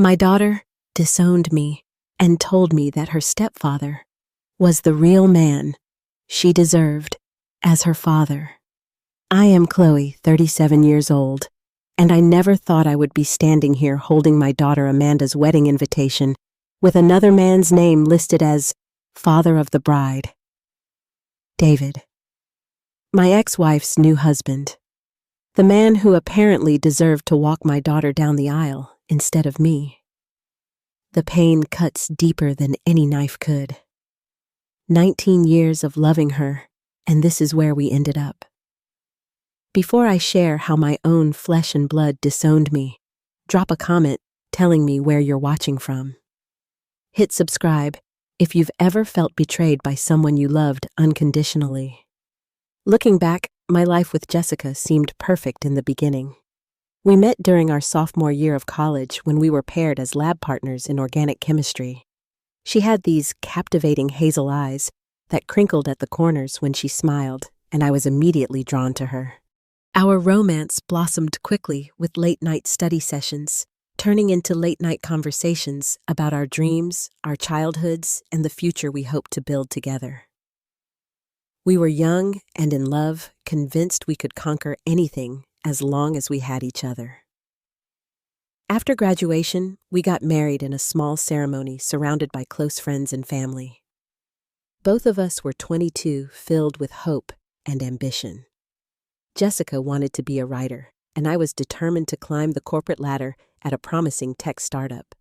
My daughter disowned me and told me that her stepfather was the real man she deserved as her father. I am Chloe, 37 years old, and I never thought I would be standing here holding my daughter Amanda's wedding invitation with another man's name listed as father of the bride. David. My ex-wife's new husband. The man who apparently deserved to walk my daughter down the aisle instead of me. The pain cuts deeper than any knife could. 19 years of loving her, and this is where we ended up. Before I share how my own flesh and blood disowned me, drop a comment telling me where you're watching from. Hit subscribe if you've ever felt betrayed by someone you loved unconditionally. Looking back, my life with Jessica seemed perfect in the beginning. We met during our sophomore year of college when we were paired as lab partners in organic chemistry. She had these captivating hazel eyes that crinkled at the corners when she smiled, and I was immediately drawn to her. Our romance blossomed quickly with late-night study sessions, turning into late-night conversations about our dreams, our childhoods, and the future we hoped to build together. We were young and in love, convinced we could conquer anything as long as we had each other. After graduation, we got married in a small ceremony surrounded by close friends and family. Both of us were 22, filled with hope and ambition. Jessica wanted to be a writer, and I was determined to climb the corporate ladder at a promising tech startup.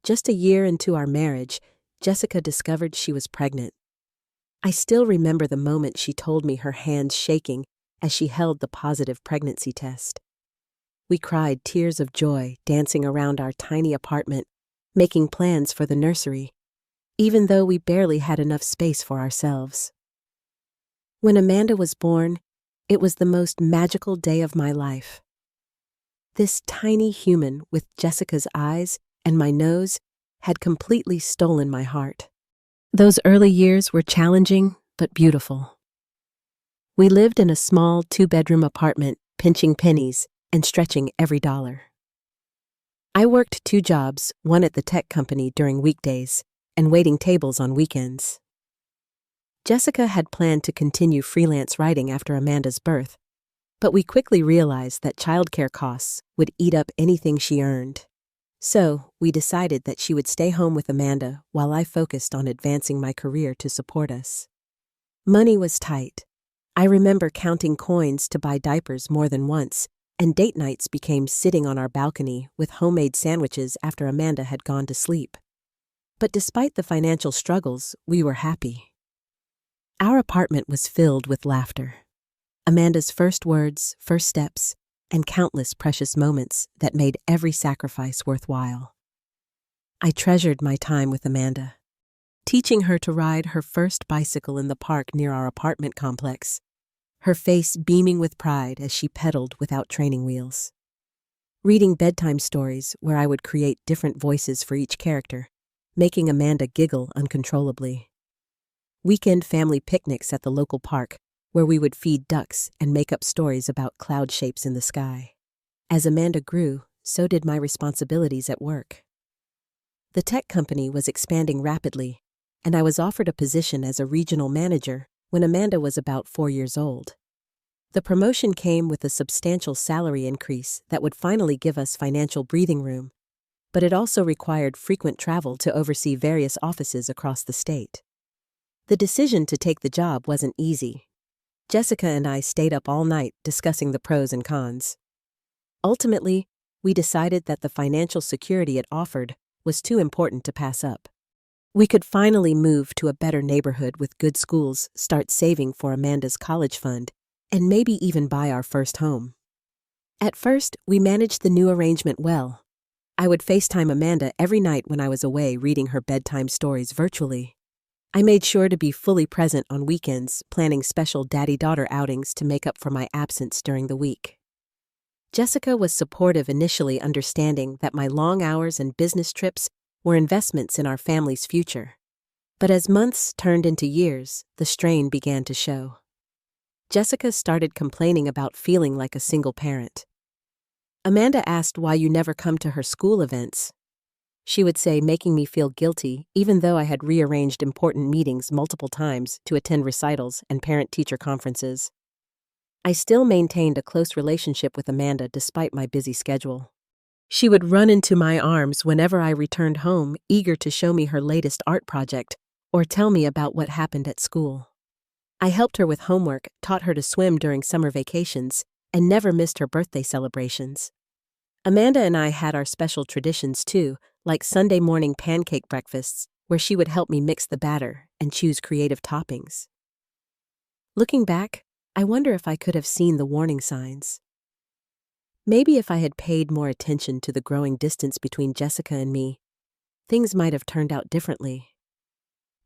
Just a year into our marriage, Jessica discovered she was pregnant. I still remember the moment she told me, her hands shaking as she held the positive pregnancy test. We cried tears of joy, dancing around our tiny apartment, making plans for the nursery, even though we barely had enough space for ourselves. When Amanda was born, it was the most magical day of my life. This tiny human with Jessica's eyes and my nose had completely stolen my heart. Those early years were challenging but beautiful. We lived in a small 2-bedroom apartment, pinching pennies and stretching every dollar. I worked 2 jobs, one at the tech company during weekdays and waiting tables on weekends. Jessica had planned to continue freelance writing after Amanda's birth, but we quickly realized that childcare costs would eat up anything she earned. So, we decided that she would stay home with Amanda while I focused on advancing my career to support us. Money was tight. I remember counting coins to buy diapers more than once, and date nights became sitting on our balcony with homemade sandwiches after Amanda had gone to sleep. But despite the financial struggles, we were happy. Our apartment was filled with laughter. Amanda's first words, first steps, and countless precious moments that made every sacrifice worthwhile. I treasured my time with Amanda, teaching her to ride her first bicycle in the park near our apartment complex, her face beaming with pride as she pedaled without training wheels. Reading bedtime stories where I would create different voices for each character, making Amanda giggle uncontrollably. Weekend family picnics at the local park, where we would feed ducks and make up stories about cloud shapes in the sky. As Amanda grew, so did my responsibilities at work. The tech company was expanding rapidly, and I was offered a position as a regional manager when Amanda was about 4 years old. The promotion came with a substantial salary increase that would finally give us financial breathing room, but it also required frequent travel to oversee various offices across the state. The decision to take the job wasn't easy. Jessica and I stayed up all night discussing the pros and cons. Ultimately, we decided that the financial security it offered was too important to pass up. We could finally move to a better neighborhood with good schools, start saving for Amanda's college fund, and maybe even buy our first home. At first, we managed the new arrangement well. I would FaceTime Amanda every night when I was away reading her bedtime stories virtually. I made sure to be fully present on weekends, planning special daddy-daughter outings to make up for my absence during the week. Jessica was supportive initially, understanding that my long hours and business trips were investments in our family's future. But as months turned into years, the strain began to show. Jessica started complaining about feeling like a single parent. Amanda asked why you never come to her school events, she would say, making me feel guilty, even though I had rearranged important meetings multiple times to attend recitals and parent-teacher conferences. I still maintained a close relationship with Amanda despite my busy schedule. She would run into my arms whenever I returned home, eager to show me her latest art project or tell me about what happened at school. I helped her with homework, taught her to swim during summer vacations, and never missed her birthday celebrations. Amanda and I had our special traditions too, like Sunday morning pancake breakfasts, where she would help me mix the batter and choose creative toppings. Looking back, I wonder if I could have seen the warning signs. Maybe if I had paid more attention to the growing distance between Jessica and me, things might have turned out differently.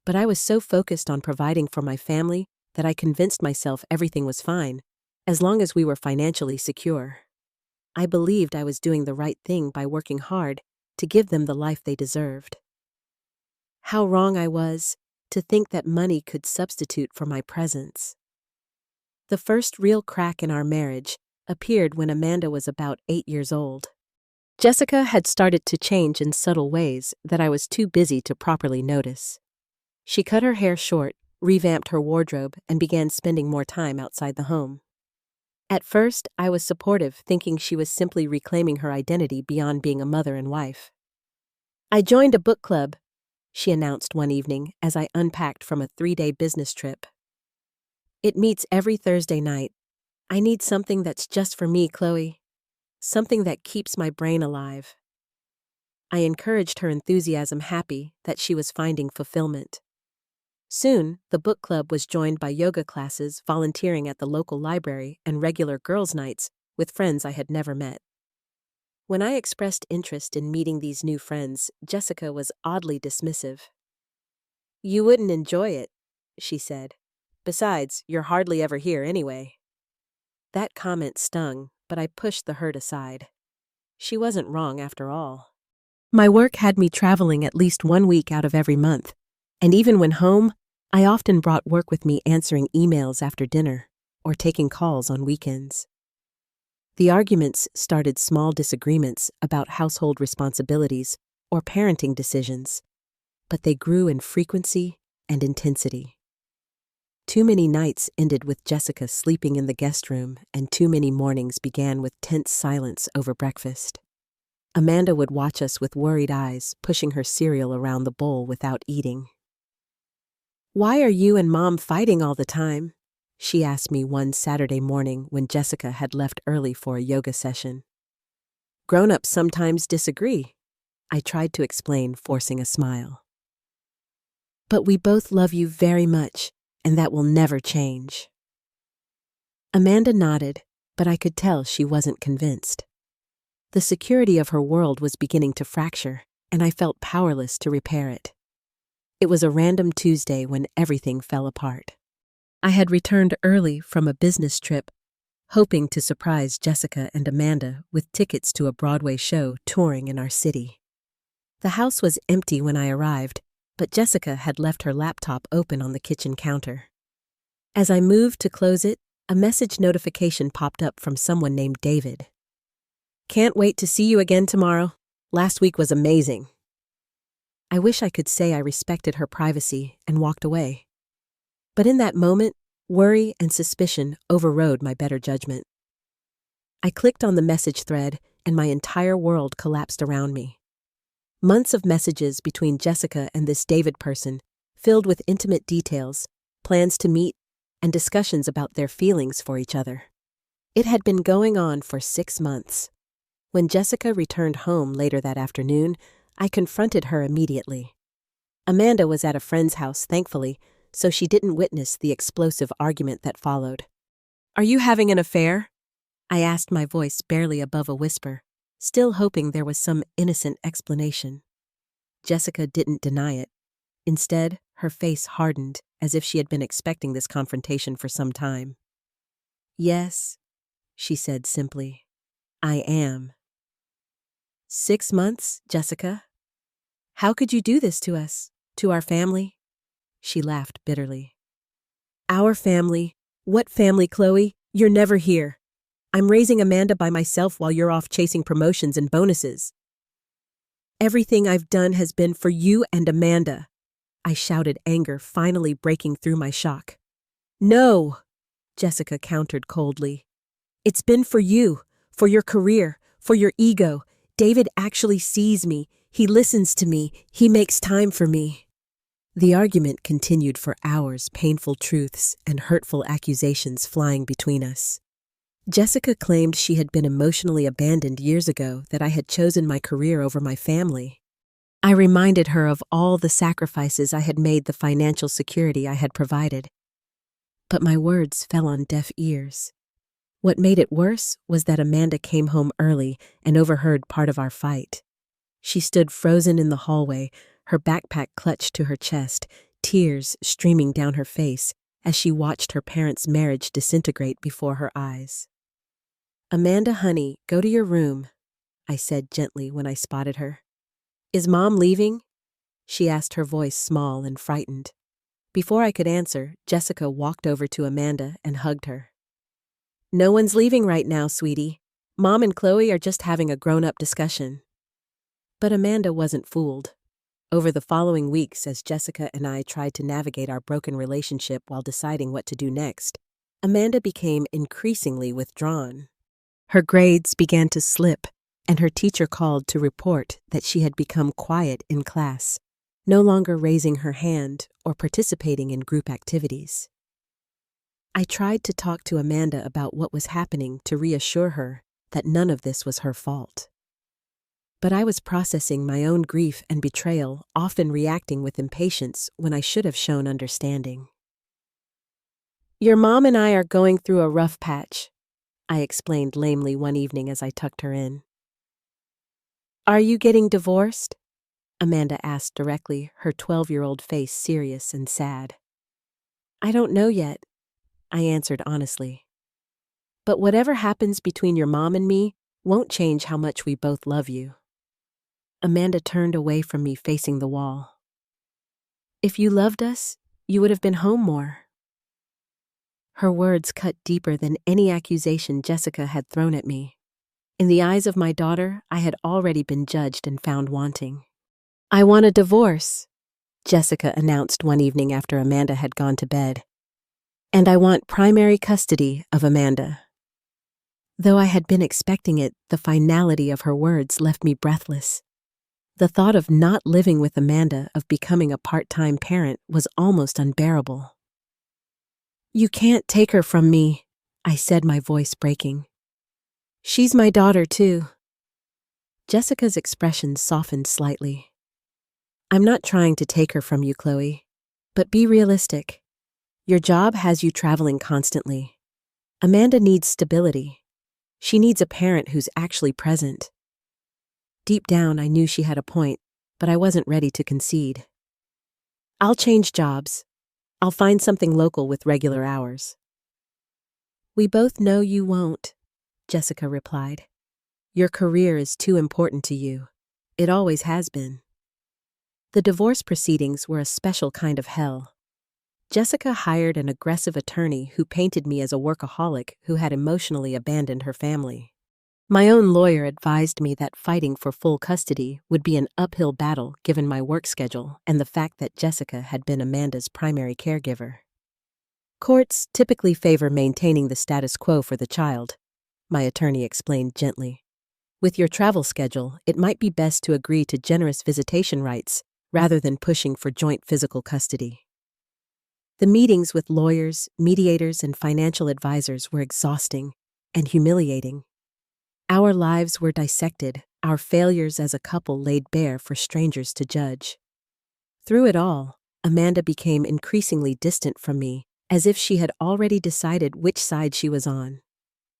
But I was so focused on providing for my family that I convinced myself everything was fine, as long as we were financially secure. I believed I was doing the right thing by working hard to give them the life they deserved. How wrong I was to think that money could substitute for my presence. The first real crack in our marriage appeared when Amanda was about 8 years old. Jessica had started to change in subtle ways that I was too busy to properly notice. She cut her hair short, revamped her wardrobe, and began spending more time outside the home. At first, I was supportive, thinking she was simply reclaiming her identity beyond being a mother and wife. "I joined a book club," she announced one evening as I unpacked from a 3-day business trip. "It meets every Thursday night. I need something that's just for me, Chloe. Something that keeps my brain alive." I encouraged her enthusiasm, happy that she was finding fulfillment. Soon, the book club was joined by yoga classes, volunteering at the local library, and regular girls' nights with friends I had never met. When I expressed interest in meeting these new friends, Jessica was oddly dismissive. "You wouldn't enjoy it," she said. "Besides, you're hardly ever here anyway." That comment stung, but I pushed the hurt aside. She wasn't wrong after all. My work had me traveling at least 1 week out of every month, and even when home, I often brought work with me, answering emails after dinner or taking calls on weekends. The arguments started small disagreements about household responsibilities or parenting decisions, but they grew in frequency and intensity. Too many nights ended with Jessica sleeping in the guest room, and too many mornings began with tense silence over breakfast. Amanda would watch us with worried eyes, pushing her cereal around the bowl without eating. "Why are you and Mom fighting all the time?" she asked me one Saturday morning when Jessica had left early for a yoga session. "Grown-ups sometimes disagree," I tried to explain, forcing a smile. "But we both love you very much, and that will never change." Amanda nodded, but I could tell she wasn't convinced. The security of her world was beginning to fracture, and I felt powerless to repair it. It was a random Tuesday when everything fell apart. I had returned early from a business trip, hoping to surprise Jessica and Amanda with tickets to a Broadway show touring in our city. The house was empty when I arrived, but Jessica had left her laptop open on the kitchen counter. As I moved to close it, a message notification popped up from someone named David. "Can't wait to see you again tomorrow. Last week was amazing." I wish I could say I respected her privacy and walked away. But in that moment, worry and suspicion overrode my better judgment. I clicked on the message thread, and my entire world collapsed around me. Months of messages between Jessica and this David person, filled with intimate details, plans to meet, and discussions about their feelings for each other. It had been going on for 6 months. When Jessica returned home later that afternoon, I confronted her immediately. Amanda was at a friend's house, thankfully, so she didn't witness the explosive argument that followed. "Are you having an affair?" I asked, my voice barely above a whisper, still hoping there was some innocent explanation. Jessica didn't deny it. Instead, her face hardened, as if she had been expecting this confrontation for some time. "Yes," she said simply. "I am." 6 months, Jessica? How could you do this to us, to our family? She laughed bitterly. "Our family? What family, Chloe? You're never here. I'm raising Amanda by myself while you're off chasing promotions and bonuses." Everything I've done has been for you and Amanda, I shouted, anger finally breaking through my shock. No, Jessica countered coldly. It's been for you, for your career, for your ego. David actually sees me. He listens to me. He makes time for me. The argument continued for hours, painful truths and hurtful accusations flying between us. Jessica claimed she had been emotionally abandoned years ago, that I had chosen my career over my family. I reminded her of all the sacrifices I had made, the financial security I had provided. But my words fell on deaf ears. What made it worse was that Amanda came home early and overheard part of our fight. She stood frozen in the hallway, her backpack clutched to her chest, tears streaming down her face as she watched her parents' marriage disintegrate before her eyes. Amanda, honey, go to your room, I said gently when I spotted her. Is Mom leaving? She asked, her voice small and frightened. Before I could answer, Jessica walked over to Amanda and hugged her. No one's leaving right now, sweetie. Mom and Chloe are just having a grown-up discussion. But Amanda wasn't fooled. Over the following weeks, as Jessica and I tried to navigate our broken relationship while deciding what to do next, Amanda became increasingly withdrawn. Her grades began to slip, and her teacher called to report that she had become quiet in class, no longer raising her hand or participating in group activities. I tried to talk to Amanda about what was happening to reassure her that none of this was her fault. But I was processing my own grief and betrayal, often reacting with impatience when I should have shown understanding. Your mom and I are going through a rough patch, I explained lamely one evening as I tucked her in. Are you getting divorced? Amanda asked directly, her 12-year-old face serious and sad. I don't know yet, I answered honestly. But whatever happens between your mom and me won't change how much we both love you. Amanda turned away from me, facing the wall. If you loved us, you would have been home more. Her words cut deeper than any accusation Jessica had thrown at me. In the eyes of my daughter, I had already been judged and found wanting. I want a divorce, Jessica announced one evening after Amanda had gone to bed. And I want primary custody of Amanda. Though I had been expecting it, the finality of her words left me breathless. The thought of not living with Amanda, of becoming a part-time parent, was almost unbearable. You can't take her from me, I said, my voice breaking. She's my daughter, too. Jessica's expression softened slightly. I'm not trying to take her from you, Chloe, but be realistic. Your job has you traveling constantly. Amanda needs stability. She needs a parent who's actually present. Deep down, I knew she had a point, but I wasn't ready to concede. I'll change jobs. I'll find something local with regular hours. We both know you won't, Jessica replied. Your career is too important to you. It always has been. The divorce proceedings were a special kind of hell. Jessica hired an aggressive attorney who painted me as a workaholic who had emotionally abandoned her family. My own lawyer advised me that fighting for full custody would be an uphill battle given my work schedule and the fact that Jessica had been Amanda's primary caregiver. Courts typically favor maintaining the status quo for the child, my attorney explained gently. With your travel schedule, it might be best to agree to generous visitation rights rather than pushing for joint physical custody. The meetings with lawyers, mediators, and financial advisors were exhausting and humiliating. Our lives were dissected, our failures as a couple laid bare for strangers to judge. Through it all, Amanda became increasingly distant from me, as if she had already decided which side she was on.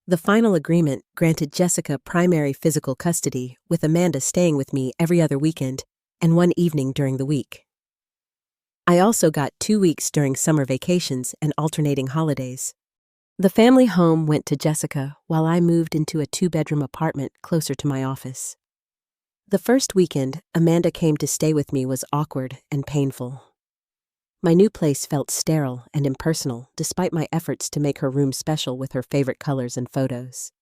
The final agreement granted Jessica primary physical custody, with Amanda staying with me every other weekend and one evening during the week. I also got 2 weeks during summer vacations and alternating holidays. The family home went to Jessica while I moved into a 2-bedroom apartment closer to my office. The first weekend Amanda came to stay with me was awkward and painful. My new place felt sterile and impersonal despite my efforts to make her room special with her favorite colors and photos.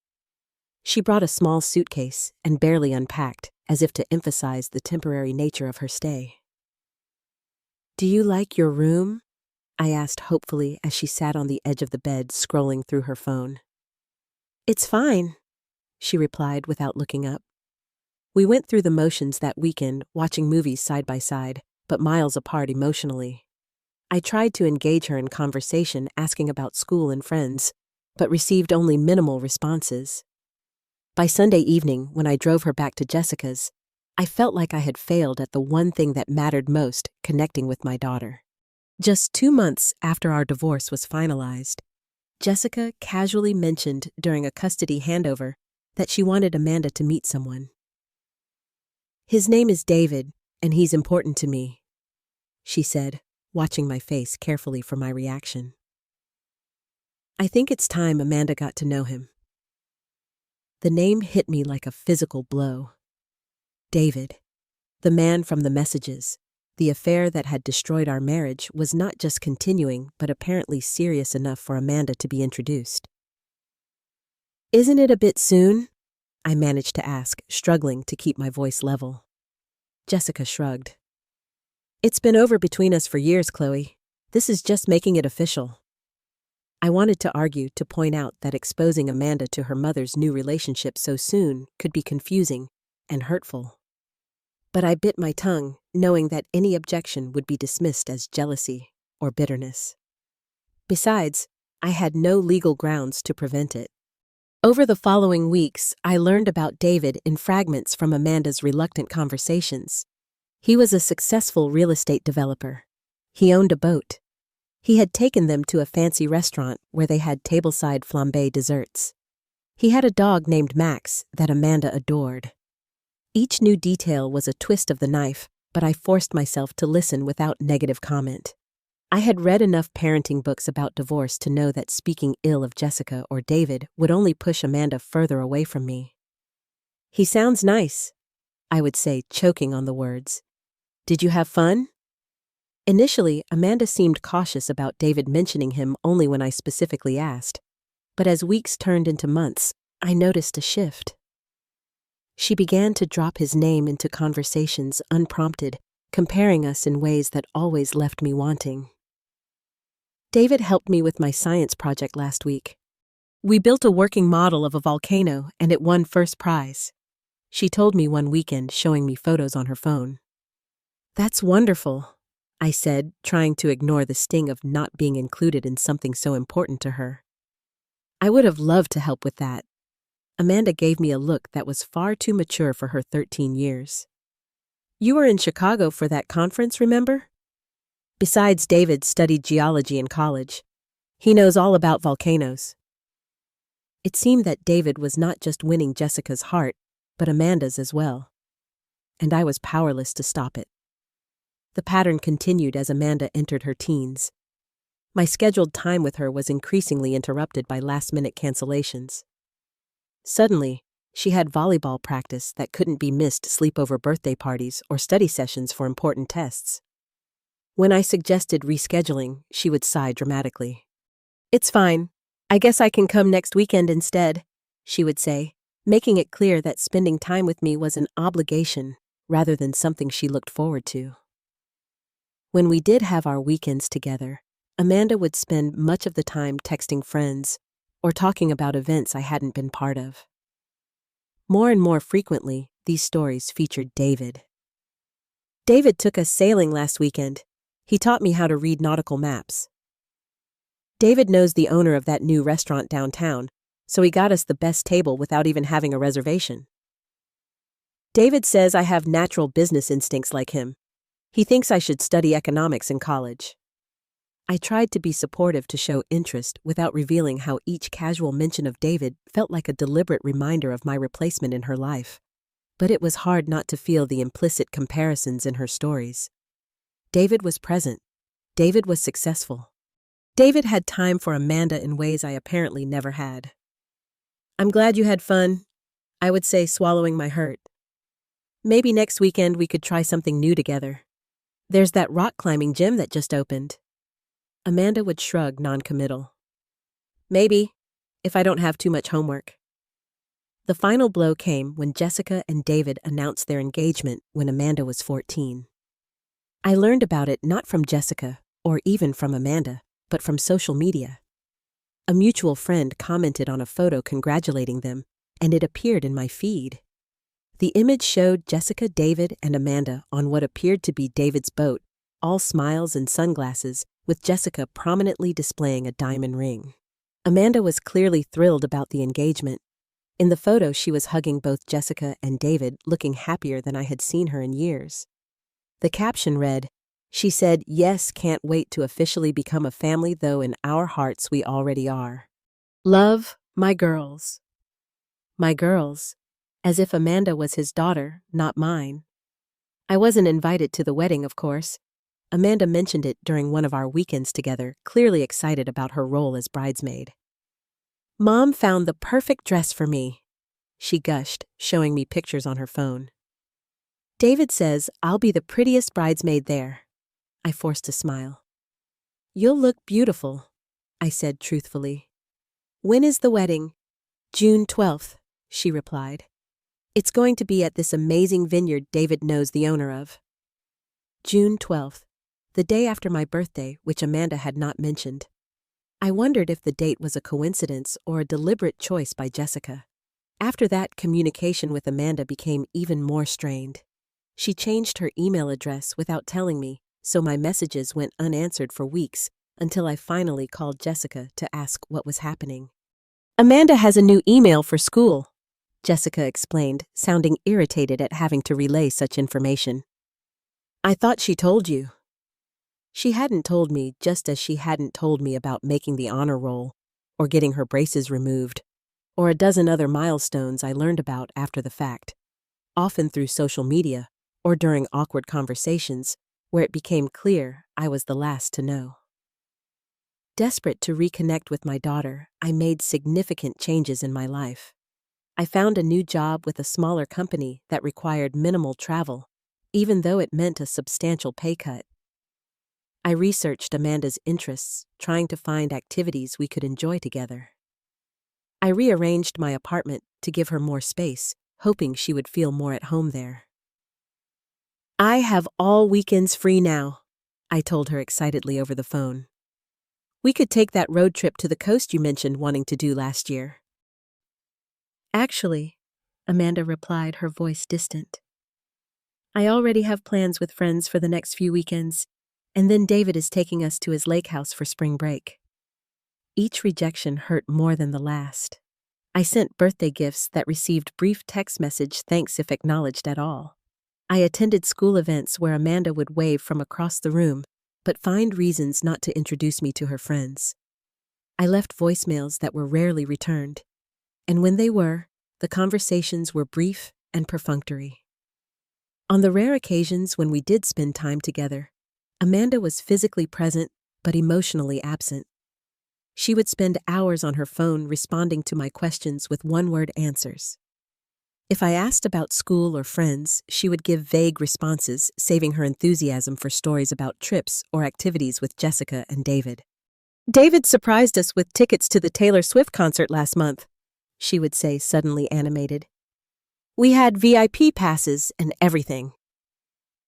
She brought a small suitcase and barely unpacked, as if to emphasize the temporary nature of her stay. "Do you like your room?" I asked hopefully as she sat on the edge of the bed scrolling through her phone. "It's fine," she replied without looking up. We went through the motions that weekend, watching movies side by side, but miles apart emotionally. I tried to engage her in conversation, asking about school and friends, but received only minimal responses. By Sunday evening, when I drove her back to Jessica's, I felt like I had failed at the one thing that mattered most, connecting with my daughter. Just 2 months after our divorce was finalized, Jessica casually mentioned during a custody handover that she wanted Amanda to meet someone. "His name is David, and he's important to me," she said, watching my face carefully for my reaction. "I think it's time Amanda got to know him." The name hit me like a physical blow. David, the man from the messages, the affair that had destroyed our marriage, was not just continuing but apparently serious enough for Amanda to be introduced. "Isn't it a bit soon?" I managed to ask, struggling to keep my voice level. Jessica shrugged. "It's been over between us for years, Chloe. This is just making it official." I wanted to argue, to point out that exposing Amanda to her mother's new relationship so soon could be confusing and hurtful. But I bit my tongue, knowing that any objection would be dismissed as jealousy or bitterness. Besides, I had no legal grounds to prevent it. Over the following weeks, I learned about David in fragments from Amanda's reluctant conversations. He was a successful real estate developer. He owned a boat. He had taken them to a fancy restaurant where they had tableside flambé desserts. He had a dog named Max that Amanda adored. Each new detail was a twist of the knife, but I forced myself to listen without negative comment. I had read enough parenting books about divorce to know that speaking ill of Jessica or David would only push Amanda further away from me. "He sounds nice," I would say, choking on the words. "Did you have fun?" Initially, Amanda seemed cautious about David mentioning him only when I specifically asked. But as weeks turned into months, I noticed a shift. She began to drop his name into conversations unprompted, comparing us in ways that always left me wanting. "David helped me with my science project last week. We built a working model of a volcano and it won first prize," she told me one weekend, showing me photos on her phone. "That's wonderful," I said, trying to ignore the sting of not being included in something so important to her. "I would have loved to help with that." Amanda gave me a look that was far too mature for her 13 years. "You were in Chicago for that conference, remember?" Besides, David studied geology in college. He knows all about volcanoes. It seemed that David was not just winning Jessica's heart, but Amanda's as well. And I was powerless to stop it. The pattern continued as Amanda entered her teens. My scheduled time with her was increasingly interrupted by last-minute cancellations. Suddenly, she had volleyball practice that couldn't be missed, sleepover birthday parties, or study sessions for important tests. When I suggested rescheduling, she would sigh dramatically. "It's fine. I guess I can come next weekend instead," she would say, making it clear that spending time with me was an obligation rather than something she looked forward to. When we did have our weekends together, Amanda would spend much of the time texting friends or talking about events I hadn't been part of. More and more frequently, these stories featured David. "David took us sailing last weekend. He taught me how to read nautical maps. David knows the owner of that new restaurant downtown, so he got us the best table without even having a reservation. David says I have natural business instincts like him. He thinks I should study economics in college." I tried to be supportive to show interest without revealing how each casual mention of David felt like a deliberate reminder of my replacement in her life. But it was hard not to feel the implicit comparisons in her stories. David was present. David was successful. David had time for Amanda in ways I apparently never had. "I'm glad you had fun," I would say, swallowing my hurt. "Maybe next weekend we could try something new together. There's that rock climbing gym that just opened." Amanda would shrug, non-committal. "Maybe, if I don't have too much homework." The final blow came when Jessica and David announced their engagement when Amanda was 14. I learned about it not from Jessica or even from Amanda, but from social media. A mutual friend commented on a photo congratulating them, and it appeared in my feed. The image showed Jessica, David, and Amanda on what appeared to be David's boat, all smiles and sunglasses, with Jessica prominently displaying a diamond ring. Amanda was clearly thrilled about the engagement. In the photo, she was hugging both Jessica and David, looking happier than I had seen her in years. The caption read, "She said, yes, can't wait to officially become a family, though in our hearts we already are. Love, my girls." My girls, as if Amanda was his daughter, not mine. I wasn't invited to the wedding, of course. Amanda mentioned it during one of our weekends together, clearly excited about her role as bridesmaid. "Mom found the perfect dress for me," she gushed, showing me pictures on her phone. "David says I'll be the prettiest bridesmaid there." I forced a smile. "You'll look beautiful," I said truthfully. "When is the wedding?" "June 12th, she replied. "It's going to be at this amazing vineyard David knows the owner of." June 12th, the day after my birthday, which Amanda had not mentioned. I wondered if the date was a coincidence or a deliberate choice by Jessica. After that, communication with Amanda became even more strained. She changed her email address without telling me, so my messages went unanswered for weeks until I finally called Jessica to ask what was happening. "Amanda has a new email for school," Jessica explained, sounding irritated at having to relay such information. "I thought she told you." She hadn't told me, just as she hadn't told me about making the honor roll, or getting her braces removed, or a dozen other milestones I learned about after the fact, often through social media or during awkward conversations where it became clear I was the last to know. Desperate to reconnect with my daughter, I made significant changes in my life. I found a new job with a smaller company that required minimal travel, even though it meant a substantial pay cut. I researched Amanda's interests, trying to find activities we could enjoy together. I rearranged my apartment to give her more space, hoping she would feel more at home there. "I have all weekends free now," I told her excitedly over the phone. "We could take that road trip to the coast you mentioned wanting to do last year." "Actually," Amanda replied, her voice distant, "I already have plans with friends for the next few weekends, and then David is taking us to his lake house for spring break." Each rejection hurt more than the last. I sent birthday gifts that received brief text message thanks if acknowledged at all. I attended school events where Amanda would wave from across the room, but find reasons not to introduce me to her friends. I left voicemails that were rarely returned, and when they were, the conversations were brief and perfunctory. On the rare occasions when we did spend time together, Amanda was physically present but emotionally absent. She would spend hours on her phone responding to my questions with one-word answers. If I asked about school or friends, she would give vague responses, saving her enthusiasm for stories about trips or activities with Jessica and David. "David surprised us with tickets to the Taylor Swift concert last month," she would say, suddenly animated. "We had VIP passes and everything."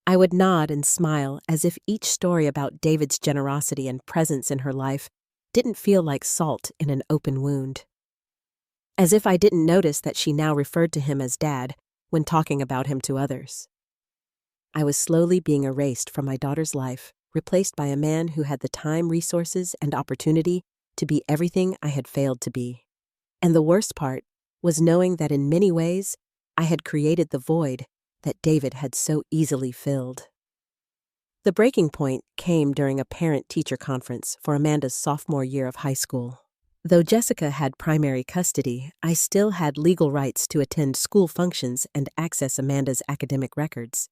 I would nod and smile as if each story about David's generosity and presence in her life didn't feel like salt in an open wound. As if I didn't notice that she now referred to him as Dad when talking about him to others. I was slowly being erased from my daughter's life, replaced by a man who had the time, resources, and opportunity to be everything I had failed to be. And the worst part was knowing that in many ways I had created the void that David had so easily filled. The breaking point came during a parent-teacher conference for Amanda's sophomore year of high school. Though Jessica had primary custody, I still had legal rights to attend school functions and access Amanda's academic records.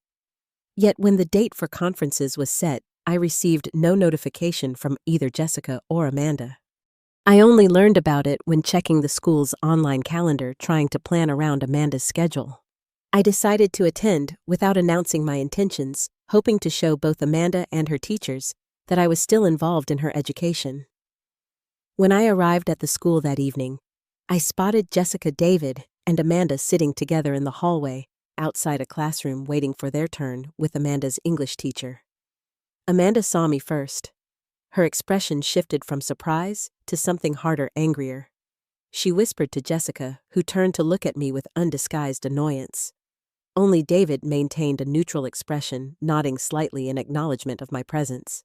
Yet when the date for conferences was set, I received no notification from either Jessica or Amanda. I only learned about it when checking the school's online calendar, trying to plan around Amanda's schedule. I decided to attend without announcing my intentions, hoping to show both Amanda and her teachers that I was still involved in her education. When I arrived at the school that evening, I spotted Jessica, David, and Amanda sitting together in the hallway, outside a classroom waiting for their turn with Amanda's English teacher. Amanda saw me first. Her expression shifted from surprise to something harder, angrier. She whispered to Jessica, who turned to look at me with undisguised annoyance. Only David maintained a neutral expression, nodding slightly in acknowledgement of my presence.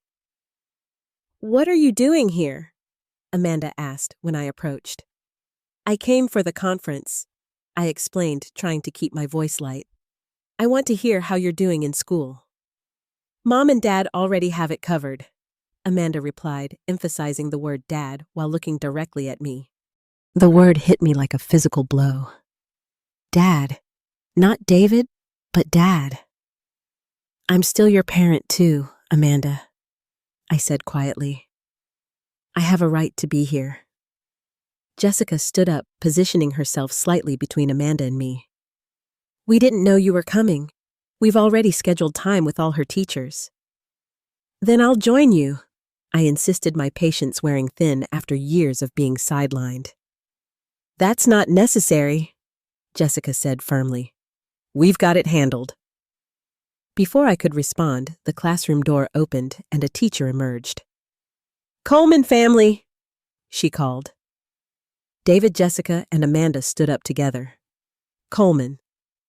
"What are you doing here?" Amanda asked when I approached. "I came for the conference," I explained, trying to keep my voice light. "I want to hear how you're doing in school." "Mom and Dad already have it covered," Amanda replied, emphasizing the word dad while looking directly at me. The word hit me like a physical blow. Dad. Not David, but Dad. "I'm still your parent too, Amanda," I said quietly. "I have a right to be here." Jessica stood up, positioning herself slightly between Amanda and me. "We didn't know you were coming. We've already scheduled time with all her teachers." "Then I'll join you," I insisted, my patience wearing thin after years of being sidelined. "That's not necessary," Jessica said firmly. "We've got it handled." Before I could respond, the classroom door opened and a teacher emerged. "Coleman family," she called. David, Jessica, and Amanda stood up together. Coleman.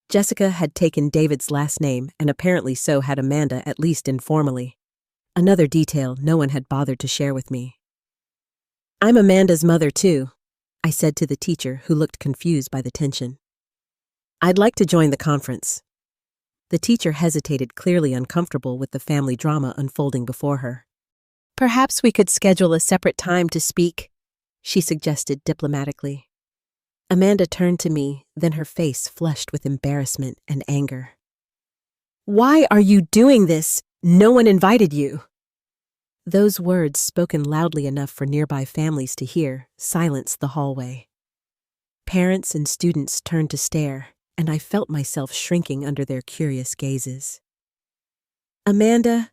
Jessica had taken David's last name, and apparently so had Amanda, at least informally. Another detail no one had bothered to share with me. "I'm Amanda's mother too," I said to the teacher, who looked confused by the tension. "I'd like to join the conference." The teacher hesitated, clearly uncomfortable with the family drama unfolding before her. "Perhaps we could schedule a separate time to speak," she suggested diplomatically. Amanda turned to me, then her face flushed with embarrassment and anger. "Why are you doing this? No one invited you." Those words, spoken loudly enough for nearby families to hear, silenced the hallway. Parents and students turned to stare, and I felt myself shrinking under their curious gazes. "Amanda,"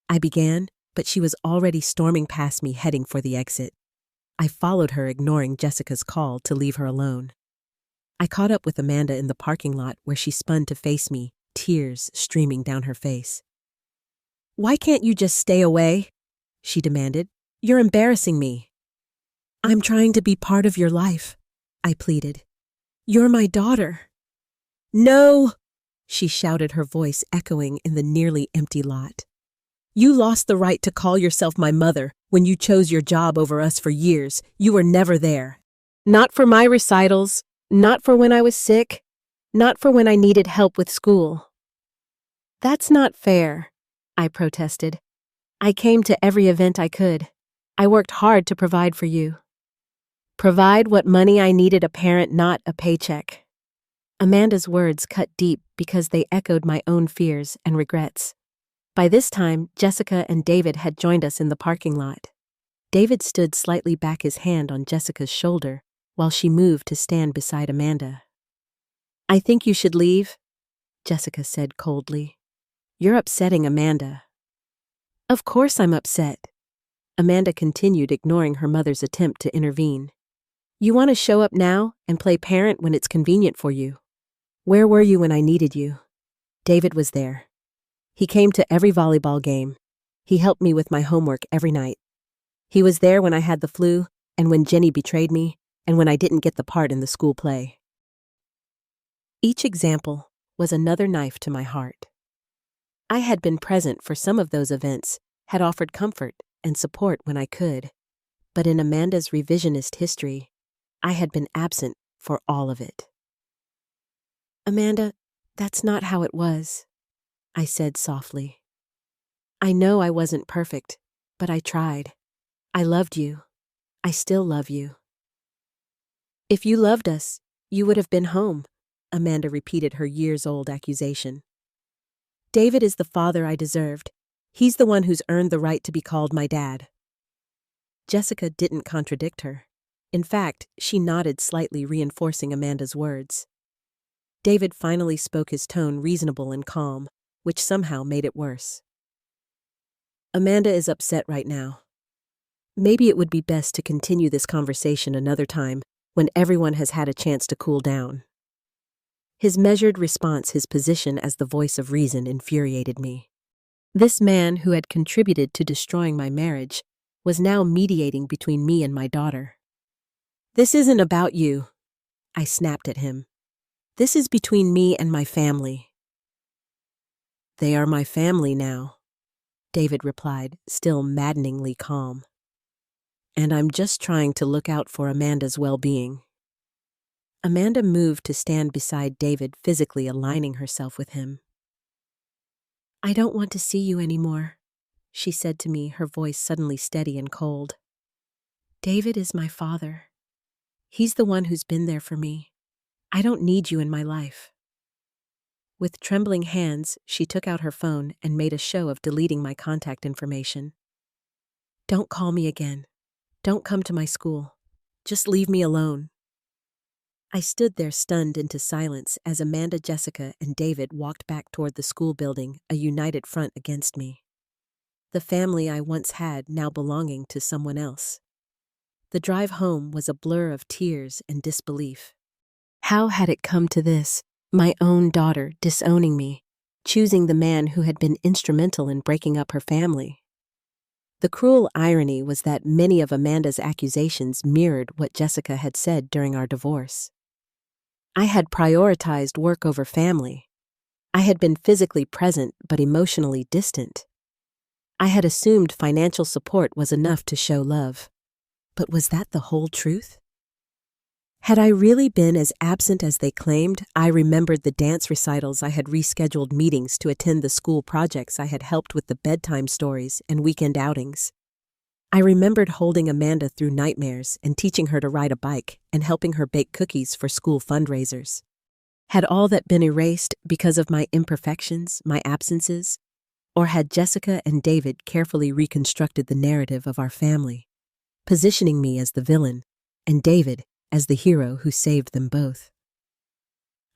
I began, but she was already storming past me, heading for the exit. I followed her, ignoring Jessica's call to leave her alone. I caught up with Amanda in the parking lot, where she spun to face me, tears streaming down her face. "Why can't you just stay away?" she demanded. "You're embarrassing me." "I'm trying to be part of your life," I pleaded. "You're my daughter." "No," she shouted, her voice echoing in the nearly empty lot. "You lost the right to call yourself my mother when you chose your job over us for years. You were never there. Not for my recitals, not for when I was sick, not for when I needed help with school." "That's not fair," I protested. "I came to every event I could. I worked hard to provide for you." "Provide what money I needed, a parent, not a paycheck." Amanda's words cut deep because they echoed my own fears and regrets. By this time, Jessica and David had joined us in the parking lot. David stood slightly back, his hand on Jessica's shoulder, while she moved to stand beside Amanda. "I think you should leave," Jessica said coldly. "You're upsetting Amanda." "Of course I'm upset," Amanda continued, ignoring her mother's attempt to intervene. "You want to show up now and play parent when it's convenient for you. Where were you when I needed you?" David was there. He came to every volleyball game. He helped me with my homework every night. He was there when I had the flu, and when Jenny betrayed me, and when I didn't get the part in the school play. Each example was another knife to my heart. I had been present for some of those events, had offered comfort and support when I could, but in Amanda's revisionist history, I had been absent for all of it. "Amanda, that's not how it was," I said softly. "I know I wasn't perfect, but I tried. I loved you. I still love you." "If you loved us, you would have been home," Amanda repeated her years-old accusation. "David is the father I deserved. He's the one who's earned the right to be called my dad." Jessica didn't contradict her. In fact, she nodded slightly, reinforcing Amanda's words. David finally spoke, his tone reasonable and calm, which somehow made it worse. "Amanda is upset right now. Maybe it would be best to continue this conversation another time, when everyone has had a chance to cool down. His measured response, his position as the voice of reason, infuriated me. This man who had contributed to destroying my marriage was now mediating between me and my daughter. "This isn't about you," I snapped at him. "This is between me and my family." "They are my family now," David replied, still maddeningly calm. "And I'm just trying to look out for Amanda's well-being." Amanda moved to stand beside David, physically aligning herself with him. "I don't want to see you anymore," she said to me, her voice suddenly steady and cold. "David is my father. He's the one who's been there for me. I don't need you in my life." With trembling hands, she took out her phone and made a show of deleting my contact information. "Don't call me again. Don't come to my school. Just leave me alone." I stood there stunned into silence as Amanda, Jessica, and David walked back toward the school building, a united front against me. The family I once had now belonging to someone else. The drive home was a blur of tears and disbelief. How had it come to this? My own daughter disowning me, choosing the man who had been instrumental in breaking up her family. The cruel irony was that many of Amanda's accusations mirrored what Jessica had said during our divorce. I had prioritized work over family. I had been physically present but emotionally distant. I had assumed financial support was enough to show love. But was that the whole truth? Had I really been as absent as they claimed? I remembered the dance recitals I had rescheduled, meetings to attend the school projects I had helped with, the bedtime stories and weekend outings. I remembered holding Amanda through nightmares and teaching her to ride a bike and helping her bake cookies for school fundraisers. Had all that been erased because of my imperfections, my absences? Or had Jessica and David carefully reconstructed the narrative of our family, positioning me as the villain and David as the hero who saved them both?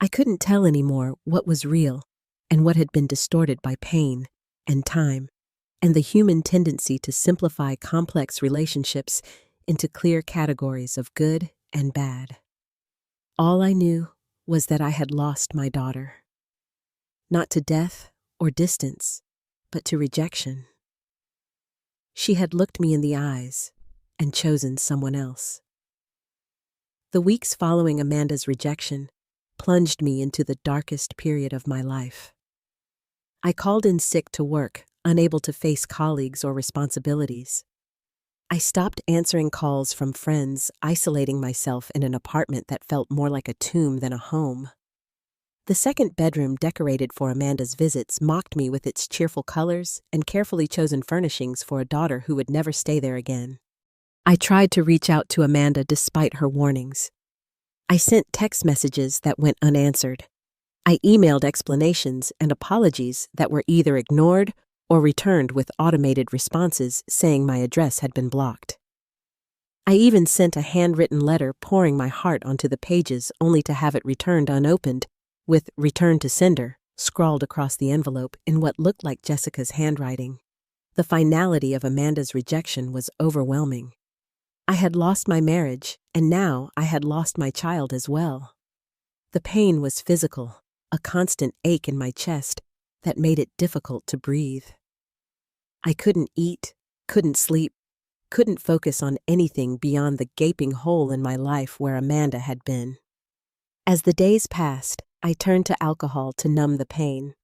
I couldn't tell anymore what was real and what had been distorted by pain and time, and the human tendency to simplify complex relationships into clear categories of good and bad. All I knew was that I had lost my daughter. Not to death or distance, but to rejection. She had looked me in the eyes and chosen someone else. The weeks following Amanda's rejection plunged me into the darkest period of my life. I called in sick to work, unable to face colleagues or responsibilities. I stopped answering calls from friends, isolating myself in an apartment that felt more like a tomb than a home. The second bedroom decorated for Amanda's visits mocked me with its cheerful colors and carefully chosen furnishings for a daughter who would never stay there again. I tried to reach out to Amanda despite her warnings. I sent text messages that went unanswered. I emailed explanations and apologies that were either ignored or returned with automated responses saying my address had been blocked. I even sent a handwritten letter pouring my heart onto the pages only to have it returned unopened, with "Return to sender" scrawled across the envelope in what looked like Jessica's handwriting. The finality of Amanda's rejection was overwhelming. I had lost my marriage, and now I had lost my child as well. The pain was physical, a constant ache in my chest that made it difficult to breathe. I couldn't eat, couldn't sleep, couldn't focus on anything beyond the gaping hole in my life where Amanda had been. As the days passed, I turned to alcohol to numb the pain.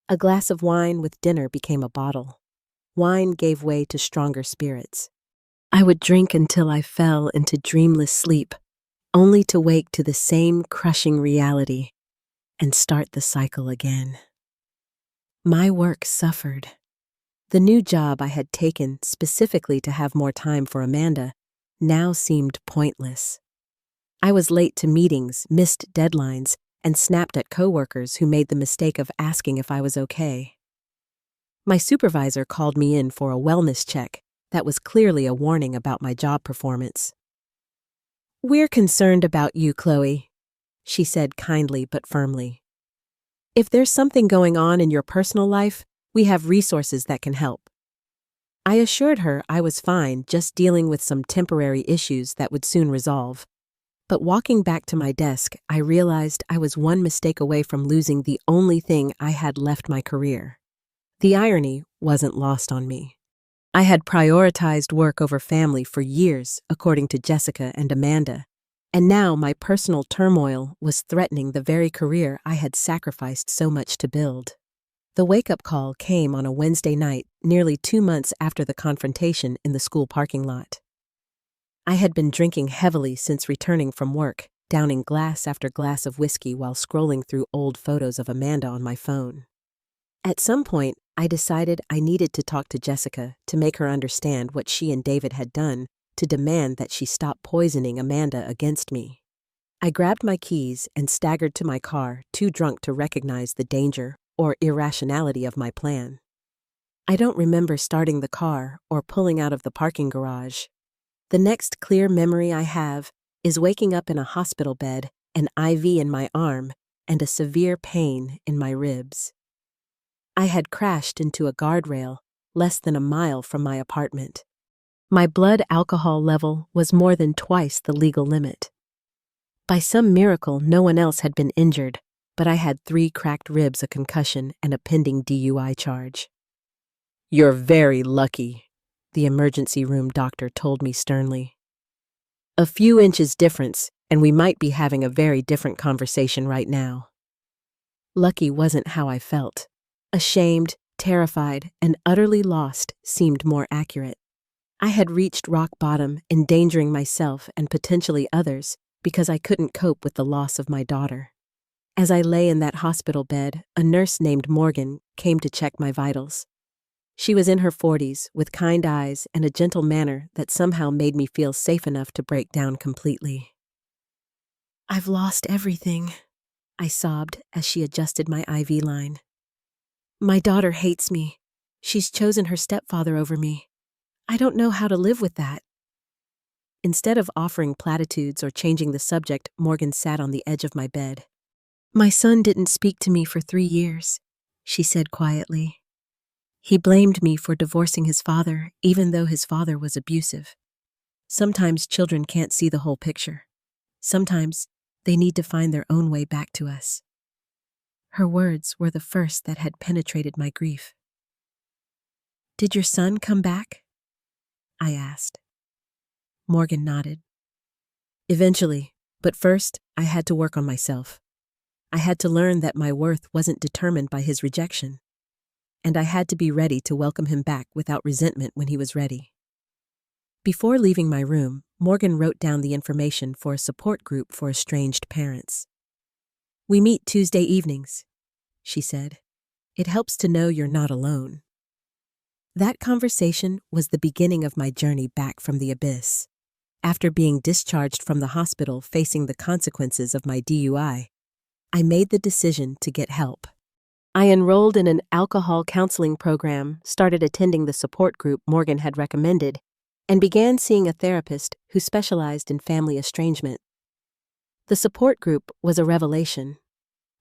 A glass of wine with dinner became a bottle. Wine gave way to stronger spirits. I would drink until I fell into dreamless sleep, only to wake to the same crushing reality and start the cycle again. My work suffered. The new job I had taken specifically to have more time for Amanda now seemed pointless. I was late to meetings, missed deadlines, and snapped at coworkers who made the mistake of asking if I was okay. My supervisor called me in for a wellness check that was clearly a warning about my job performance. "We're concerned about you, Chloe," she said kindly but firmly. "If there's something going on in your personal life, we have resources that can help." I assured her I was fine, just dealing with some temporary issues that would soon resolve. But walking back to my desk, I realized I was one mistake away from losing the only thing I had left: my career. The irony wasn't lost on me. I had prioritized work over family for years, according to Jessica and Amanda, and now my personal turmoil was threatening the very career I had sacrificed so much to build. The wake-up call came on a Wednesday night, nearly 2 months after the confrontation in the school parking lot. I had been drinking heavily since returning from work, downing glass after glass of whiskey while scrolling through old photos of Amanda on my phone. At some point, I decided I needed to talk to Jessica to make her understand what she and David had done, to demand that she stop poisoning Amanda against me. I grabbed my keys and staggered to my car, too drunk to recognize the danger or irrationality of my plan. I don't remember starting the car or pulling out of the parking garage. The next clear memory I have is waking up in a hospital bed, an IV in my arm, and a severe pain in my ribs. I had crashed into a guardrail less than a mile from my apartment. My blood alcohol level was more than twice the legal limit. By some miracle, no one else had been injured, but I had 3 cracked ribs, a concussion, and a pending DUI charge. "You're very lucky," the emergency room doctor told me sternly. "A few inches difference, and we might be having a very different conversation right now." Lucky wasn't how I felt. Ashamed, terrified, and utterly lost seemed more accurate. I had reached rock bottom, endangering myself and potentially others because I couldn't cope with the loss of my daughter. As I lay in that hospital bed, a nurse named Morgan came to check my vitals. She was in her 40s, with kind eyes and a gentle manner that somehow made me feel safe enough to break down completely. "I've lost everything," I sobbed as she adjusted my IV line. "My daughter hates me. She's chosen her stepfather over me. I don't know how to live with that." Instead of offering platitudes or changing the subject, Morgan sat on the edge of my bed. "My son didn't speak to me for 3 years," she said quietly. "He blamed me for divorcing his father, even though his father was abusive. Sometimes children can't see the whole picture. Sometimes they need to find their own way back to us." Her words were the first that had penetrated my grief. "Did your son come back?" I asked. Morgan nodded. "Eventually, but first I had to work on myself. I had to learn that my worth wasn't determined by his rejection, and I had to be ready to welcome him back without resentment when he was ready." Before leaving my room, Morgan wrote down the information for a support group for estranged parents. "We meet Tuesday evenings," she said. "It helps to know you're not alone." That conversation was the beginning of my journey back from the abyss. After being discharged from the hospital facing the consequences of my DUI, I made the decision to get help. I enrolled in an alcohol counseling program, started attending the support group Morgan had recommended, and began seeing a therapist who specialized in family estrangement. The support group was a revelation.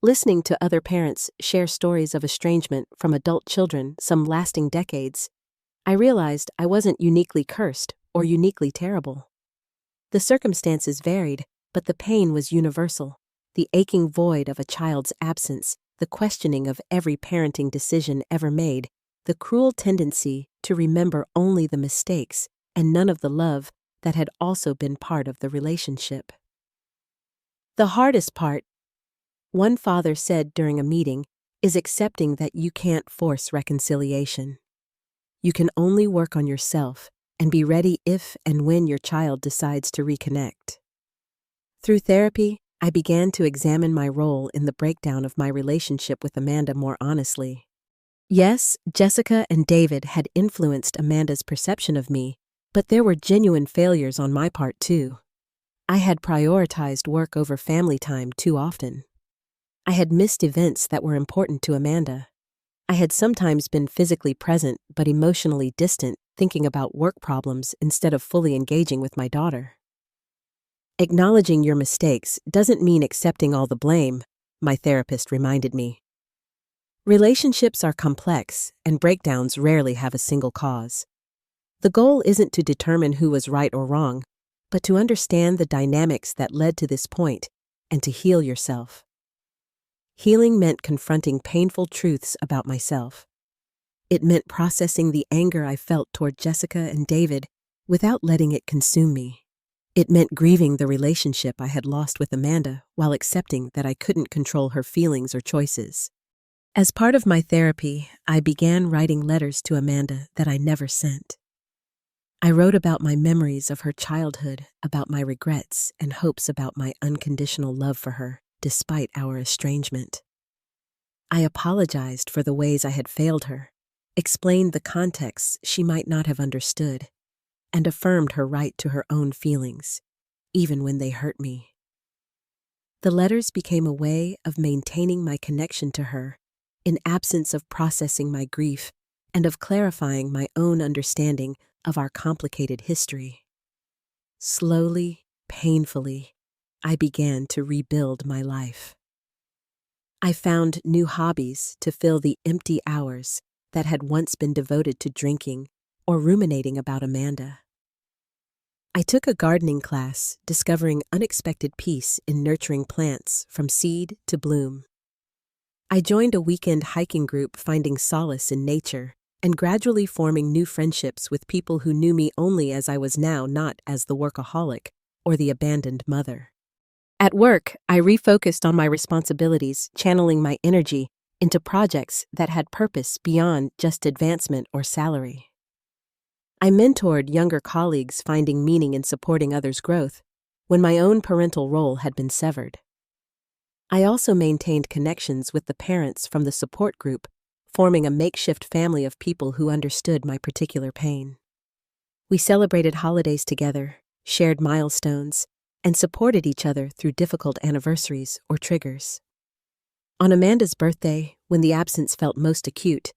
Listening to other parents share stories of estrangement from adult children, some lasting decades, I realized I wasn't uniquely cursed or uniquely terrible. The circumstances varied, but the pain was universal. The aching void of a child's absence, the questioning of every parenting decision ever made, the cruel tendency to remember only the mistakes and none of the love that had also been part of the relationship. "The hardest part," one father said during a meeting, "is accepting that you can't force reconciliation. You can only work on yourself and be ready if and when your child decides to reconnect." Through therapy, I began to examine my role in the breakdown of my relationship with Amanda more honestly. Yes, Jessica and David had influenced Amanda's perception of me, but there were genuine failures on my part too. I had prioritized work over family time too often. I had missed events that were important to Amanda. I had sometimes been physically present but emotionally distant, thinking about work problems instead of fully engaging with my daughter. "Acknowledging your mistakes doesn't mean accepting all the blame," my therapist reminded me. "Relationships are complex, and breakdowns rarely have a single cause. The goal isn't to determine who was right or wrong, but to understand the dynamics that led to this point and to heal yourself. Healing meant confronting painful truths about myself. It meant processing the anger I felt toward Jessica and David without letting it consume me. It meant grieving the relationship I had lost with Amanda while accepting that I couldn't control her feelings or choices. As part of my therapy, I began writing letters to Amanda that I never sent. I wrote about my memories of her childhood, about my regrets and hopes about my unconditional love for her, despite our estrangement. I apologized for the ways I had failed her, explained the contexts she might not have understood, and affirmed her right to her own feelings, even when they hurt me. The letters became a way of maintaining my connection to her in absence of processing my grief and of clarifying my own understanding of our complicated history. Slowly, painfully, I began to rebuild my life. I found new hobbies to fill the empty hours that had once been devoted to drinking or ruminating about Amanda. I took a gardening class, discovering unexpected peace in nurturing plants from seed to bloom. I joined a weekend hiking group, finding solace in nature and gradually forming new friendships with people who knew me only as I was now, not as the workaholic or the abandoned mother. At work, I refocused on my responsibilities, channeling my energy into projects that had purpose beyond just advancement or salary. I mentored younger colleagues, finding meaning in supporting others' growth when my own parental role had been severed. I also maintained connections with the parents from the support group, forming a makeshift family of people who understood my particular pain. We celebrated holidays together, shared milestones, and supported each other through difficult anniversaries or triggers. On Amanda's birthday, when the absence felt most acute,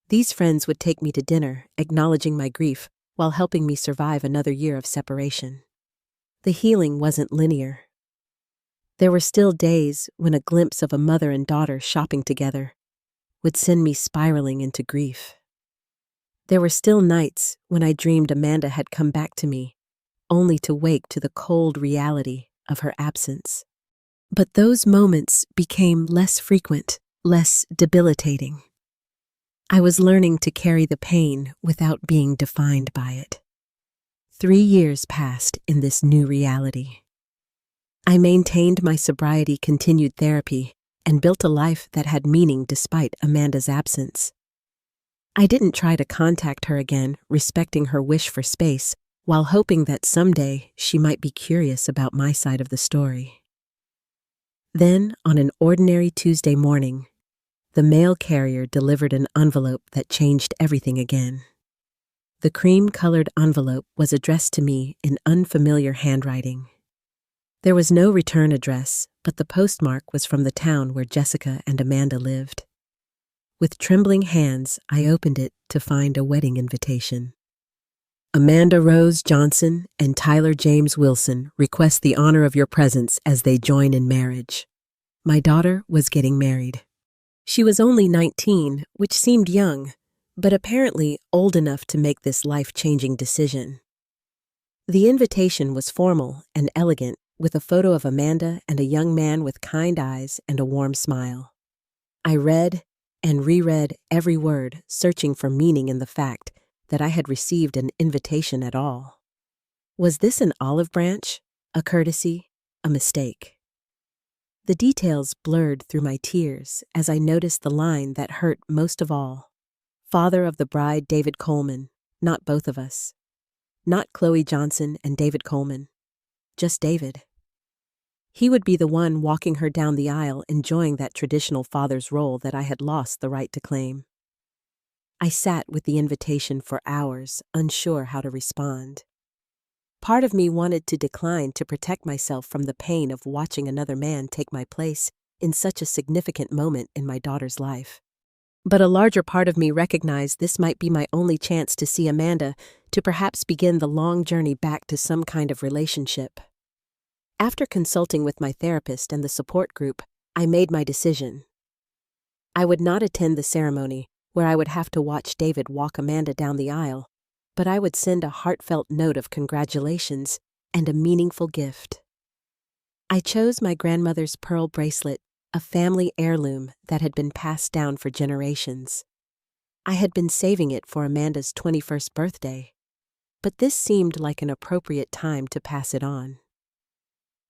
these friends would take me to dinner, acknowledging my grief while helping me survive another year of separation. The healing wasn't linear. There were still days when a glimpse of a mother and daughter shopping together would send me spiraling into grief. There were still nights when I dreamed Amanda had come back to me, only to wake to the cold reality of her absence. But those moments became less frequent, less debilitating. I was learning to carry the pain without being defined by it. 3 years passed in this new reality. I maintained my sobriety, continued therapy, and built a life that had meaning despite Amanda's absence. I didn't try to contact her again, respecting her wish for space, while hoping that someday she might be curious about my side of the story. Then, on an ordinary Tuesday morning, the mail carrier delivered an envelope that changed everything again. The cream-colored envelope was addressed to me in unfamiliar handwriting. There was no return address, but the postmark was from the town where Jessica and Amanda lived. With trembling hands, I opened it to find a wedding invitation. Amanda Rose Johnson and Tyler James Wilson request the honor of your presence as they join in marriage. My daughter was getting married. She was only 19, which seemed young, but apparently old enough to make this life-changing decision. The invitation was formal and elegant, with a photo of Amanda and a young man with kind eyes and a warm smile. I read and reread every word, searching for meaning in the fact that I had received an invitation at all. Was this an olive branch, a courtesy, a mistake? The details blurred through my tears as I noticed the line that hurt most of all. Father of the bride, David Coleman, not both of us. Not Chloe Johnson and David Coleman. Just David. He would be the one walking her down the aisle, enjoying that traditional father's role that I had lost the right to claim. I sat with the invitation for hours, unsure how to respond. Part of me wanted to decline to protect myself from the pain of watching another man take my place in such a significant moment in my daughter's life. But a larger part of me recognized this might be my only chance to see Amanda, to perhaps begin the long journey back to some kind of relationship. After consulting with my therapist and the support group, I made my decision. I would not attend the ceremony, where I would have to watch David walk Amanda down the aisle, but I would send a heartfelt note of congratulations and a meaningful gift. I chose my grandmother's pearl bracelet, a family heirloom that had been passed down for generations. I had been saving it for Amanda's 21st birthday, but this seemed like an appropriate time to pass it on.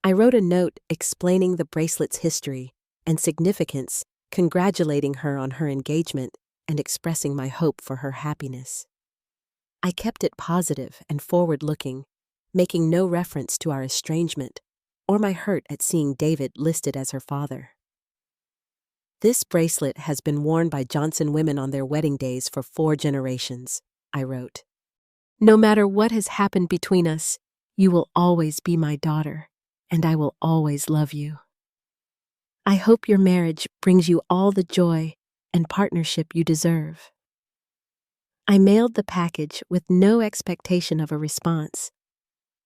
I wrote a note explaining the bracelet's history and significance, congratulating her on her engagement and expressing my hope for her happiness. I kept it positive and forward-looking, making no reference to our estrangement or my hurt at seeing David listed as her father. This bracelet has been worn by Johnson women on their wedding days for 4 generations, I wrote. No matter what has happened between us, you will always be my daughter, and I will always love you. I hope your marriage brings you all the joy and partnership you deserve. I mailed the package with no expectation of a response.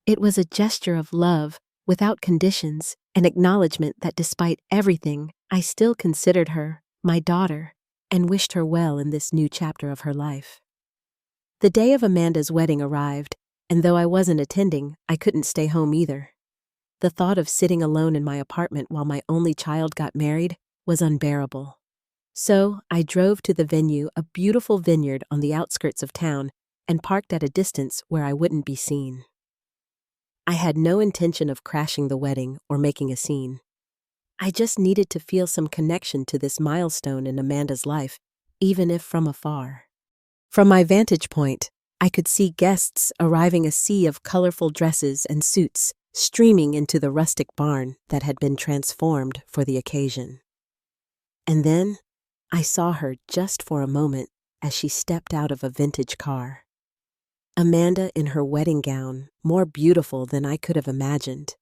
It was a gesture of love without conditions, an acknowledgement that despite everything, I still considered her my daughter and wished her well in this new chapter of her life. The day of Amanda's wedding arrived, and though I wasn't attending, I couldn't stay home either. The thought of sitting alone in my apartment while my only child got married was unbearable. So I drove to the venue, a beautiful vineyard on the outskirts of town, and parked at a distance where I wouldn't be seen. I had no intention of crashing the wedding or making a scene. I just needed to feel some connection to this milestone in Amanda's life, even if from afar. From my vantage point, I could see guests arriving, a sea of colorful dresses and suits streaming into the rustic barn that had been transformed for the occasion. And then I saw her just for a moment as she stepped out of a vintage car. Amanda in her wedding gown, more beautiful than I could have imagined.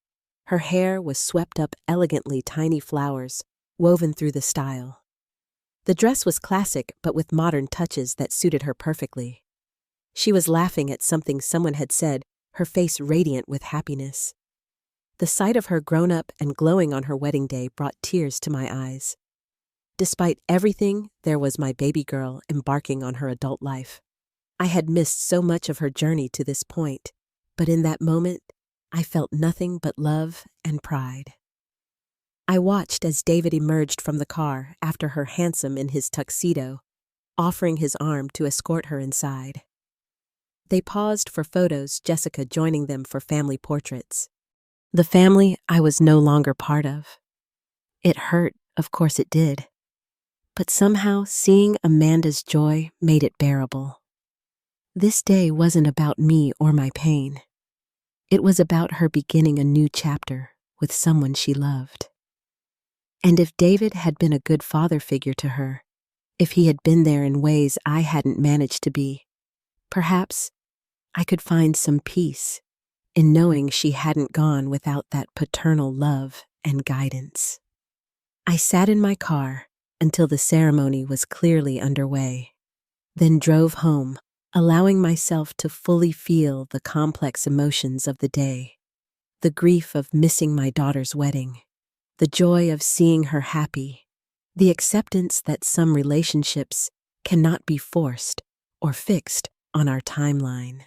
Her hair was swept up elegantly, tiny flowers woven through the style. The dress was classic but with modern touches that suited her perfectly. She was laughing at something someone had said, her face radiant with happiness. The sight of her grown up and glowing on her wedding day brought tears to my eyes. Despite everything, there was my baby girl embarking on her adult life. I had missed so much of her journey to this point, but in that moment, I felt nothing but love and pride. I watched as David emerged from the car after her, handsome in his tuxedo, offering his arm to escort her inside. They paused for photos, Jessica joining them for family portraits. The family I was no longer part of. It hurt, of course it did. But somehow seeing Amanda's joy made it bearable. This day wasn't about me or my pain. It was about her beginning a new chapter with someone she loved. And if David had been a good father figure to her, if he had been there in ways I hadn't managed to be, perhaps I could find some peace in knowing she hadn't gone without that paternal love and guidance. I sat in my car until the ceremony was clearly underway, then drove home, allowing myself to fully feel the complex emotions of the day. The grief of missing my daughter's wedding, the joy of seeing her happy, the acceptance that some relationships cannot be forced or fixed on our timeline.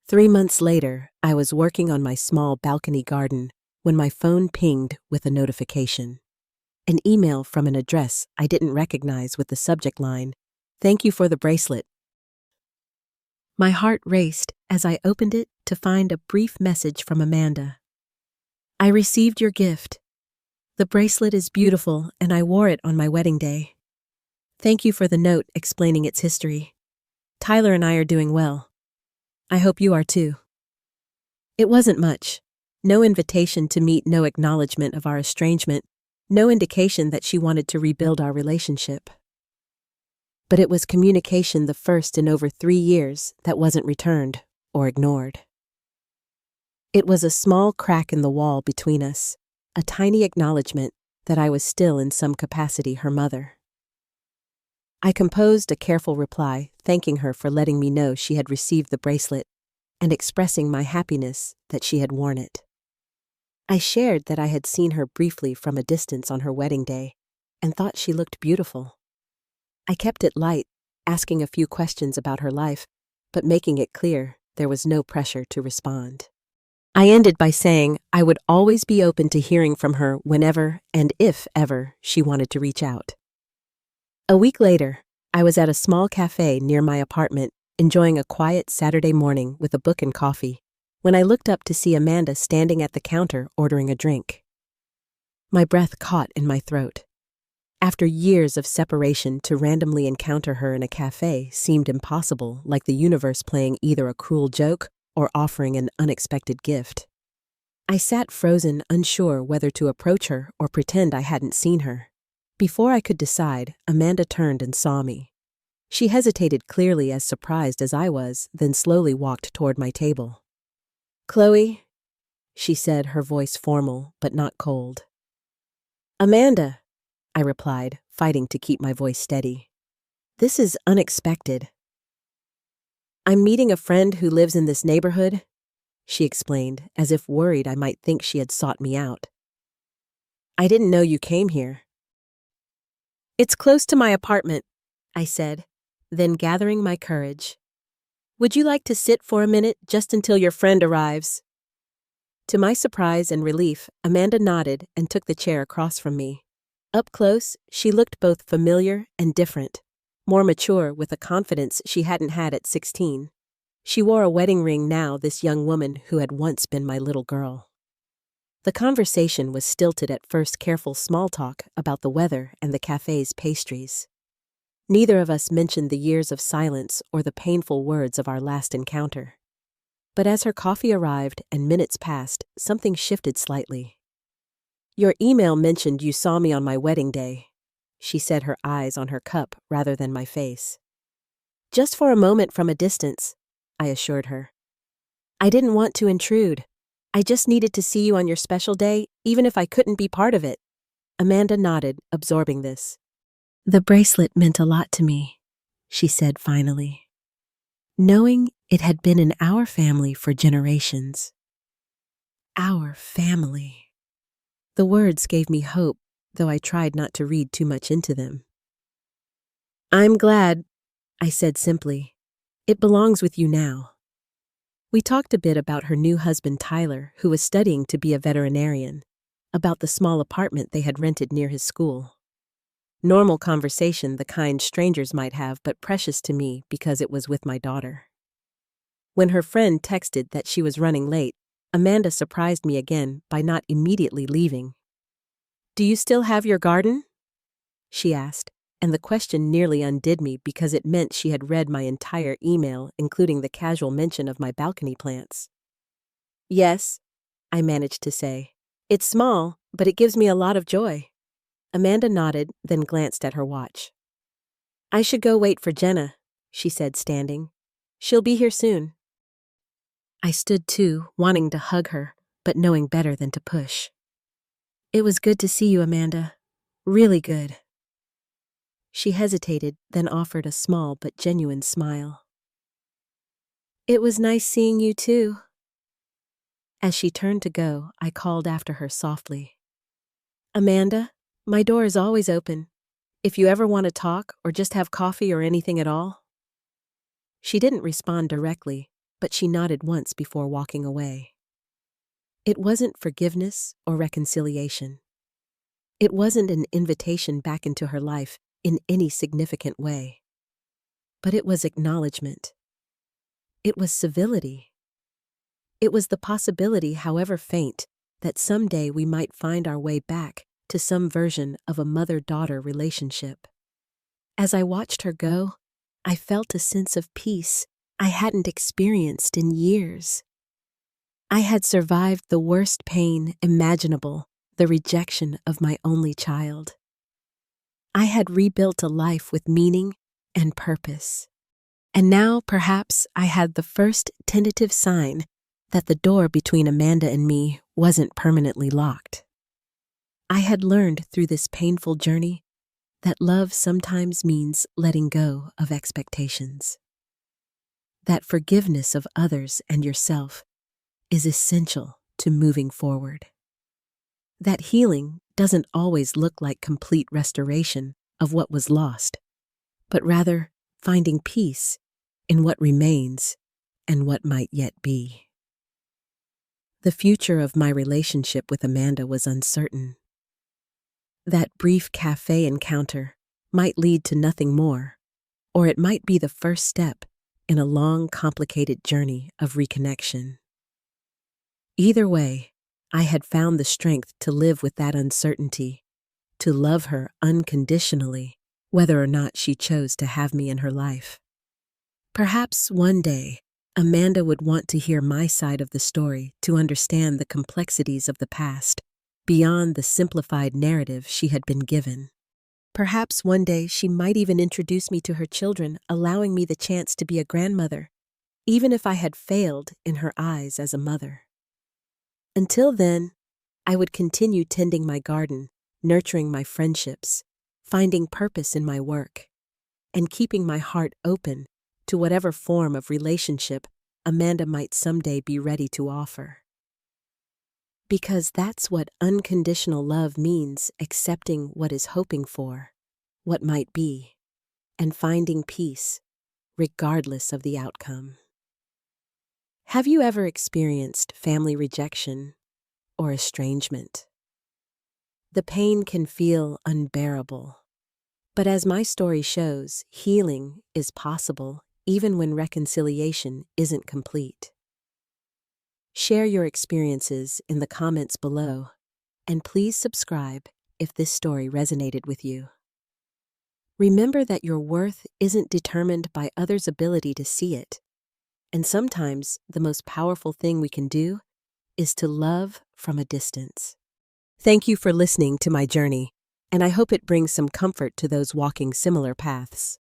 3 months later, I was working on my small balcony garden when my phone pinged with a notification. An email from an address I didn't recognize with the subject line, "Thank you for the bracelet." My heart raced as I opened it to find a brief message from Amanda. "I received your gift. The bracelet is beautiful and I wore it on my wedding day. Thank you for the note explaining its history. Tyler and I are doing well. I hope you are too." It wasn't much. No invitation to meet, no acknowledgement of our estrangement, no indication that she wanted to rebuild our relationship. But it was communication, the first in over 3 years, that wasn't returned or ignored. It was a small crack in the wall between us, a tiny acknowledgement that I was still in some capacity her mother. I composed a careful reply, thanking her for letting me know she had received the bracelet and expressing my happiness that she had worn it. I shared that I had seen her briefly from a distance on her wedding day and thought she looked beautiful. I kept it light, asking a few questions about her life, but making it clear there was no pressure to respond. I ended by saying I would always be open to hearing from her whenever and if ever she wanted to reach out. A week later, I was at a small cafe near my apartment, enjoying a quiet Saturday morning with a book and coffee, when I looked up to see Amanda standing at the counter ordering a drink. My breath caught in my throat. After years of separation, to randomly encounter her in a cafe seemed impossible, like the universe playing either a cruel joke or offering an unexpected gift. I sat frozen, unsure whether to approach her or pretend I hadn't seen her. Before I could decide, Amanda turned and saw me. She hesitated, clearly as surprised as I was, then slowly walked toward my table. "Chloe," she said, her voice formal but not cold. "Amanda," I replied, fighting to keep my voice steady. "This is unexpected." "I'm meeting a friend who lives in this neighborhood," she explained, as if worried I might think she had sought me out. "I didn't know you came here." "It's close to my apartment," I said, then gathering my courage. "Would you like to sit for a minute just until your friend arrives?" To my surprise and relief, Amanda nodded and took the chair across from me. Up close, she looked both familiar and different, more mature with a confidence she hadn't had at 16. She wore a wedding ring now, this young woman who had once been my little girl. The conversation was stilted at first, careful small talk about the weather and the cafe's pastries. Neither of us mentioned the years of silence or the painful words of our last encounter. But as her coffee arrived and minutes passed, something shifted slightly. "Your email mentioned you saw me on my wedding day," she said, her eyes on her cup rather than my face. "Just for a moment from a distance," I assured her. "I didn't want to intrude. I just needed to see you on your special day, even if I couldn't be part of it." Amanda nodded, absorbing this. "The bracelet meant a lot to me," she said finally. "Knowing it had been in our family for generations." Our family. The words gave me hope, though I tried not to read too much into them. "I'm glad," I said simply. "It belongs with you now." We talked a bit about her new husband Tyler, who was studying to be a veterinarian, about the small apartment they had rented near his school. Normal conversation, the kind strangers might have, but precious to me because it was with my daughter. When her friend texted that she was running late, Amanda surprised me again by not immediately leaving. "Do you still have your garden?" she asked, and the question nearly undid me because it meant she had read my entire email, including the casual mention of my balcony plants. "Yes," I managed to say. "It's small, but it gives me a lot of joy." Amanda nodded, then glanced at her watch. "I should go wait for Jenna," she said, standing. "She'll be here soon." I stood too, wanting to hug her, but knowing better than to push. "It was good to see you, Amanda. Really good." She hesitated, then offered a small but genuine smile. "It was nice seeing you too." As she turned to go, I called after her softly. "Amanda, my door is always open. If you ever want to talk or just have coffee or anything at all." She didn't respond directly, but she nodded once before walking away. It wasn't forgiveness or reconciliation. It wasn't an invitation back into her life in any significant way. But it was acknowledgement. It was civility. It was the possibility, however faint, that someday we might find our way back to some version of a mother-daughter relationship. As I watched her go, I felt a sense of peace I hadn't experienced in years. I had survived the worst pain imaginable, the rejection of my only child. I had rebuilt a life with meaning and purpose. And now, perhaps, I had the first tentative sign that the door between Amanda and me wasn't permanently locked. I had learned through this painful journey that love sometimes means letting go of expectations. That forgiveness of others and yourself is essential to moving forward. That healing doesn't always look like complete restoration of what was lost, but rather finding peace in what remains and what might yet be. The future of my relationship with Amanda was uncertain. That brief cafe encounter might lead to nothing more, or it might be the first step in a long, complicated journey of reconnection. Either way, I had found the strength to live with that uncertainty, to love her unconditionally, whether or not she chose to have me in her life. Perhaps one day, Amanda would want to hear my side of the story to understand the complexities of the past, beyond the simplified narrative she had been given. Perhaps one day she might even introduce me to her children, allowing me the chance to be a grandmother, even if I had failed in her eyes as a mother. Until then, I would continue tending my garden, nurturing my friendships, finding purpose in my work, and keeping my heart open to whatever form of relationship Amanda might someday be ready to offer. Because that's what unconditional love means: accepting what is, hoping for what might be, and finding peace, regardless of the outcome. Have you ever experienced family rejection or estrangement? The pain can feel unbearable, but as my story shows, healing is possible even when reconciliation isn't complete. Share your experiences in the comments below, and please subscribe if this story resonated with you. Remember that your worth isn't determined by others' ability to see it, and sometimes the most powerful thing we can do is to love from a distance. Thank you for listening to my journey, and I hope it brings some comfort to those walking similar paths.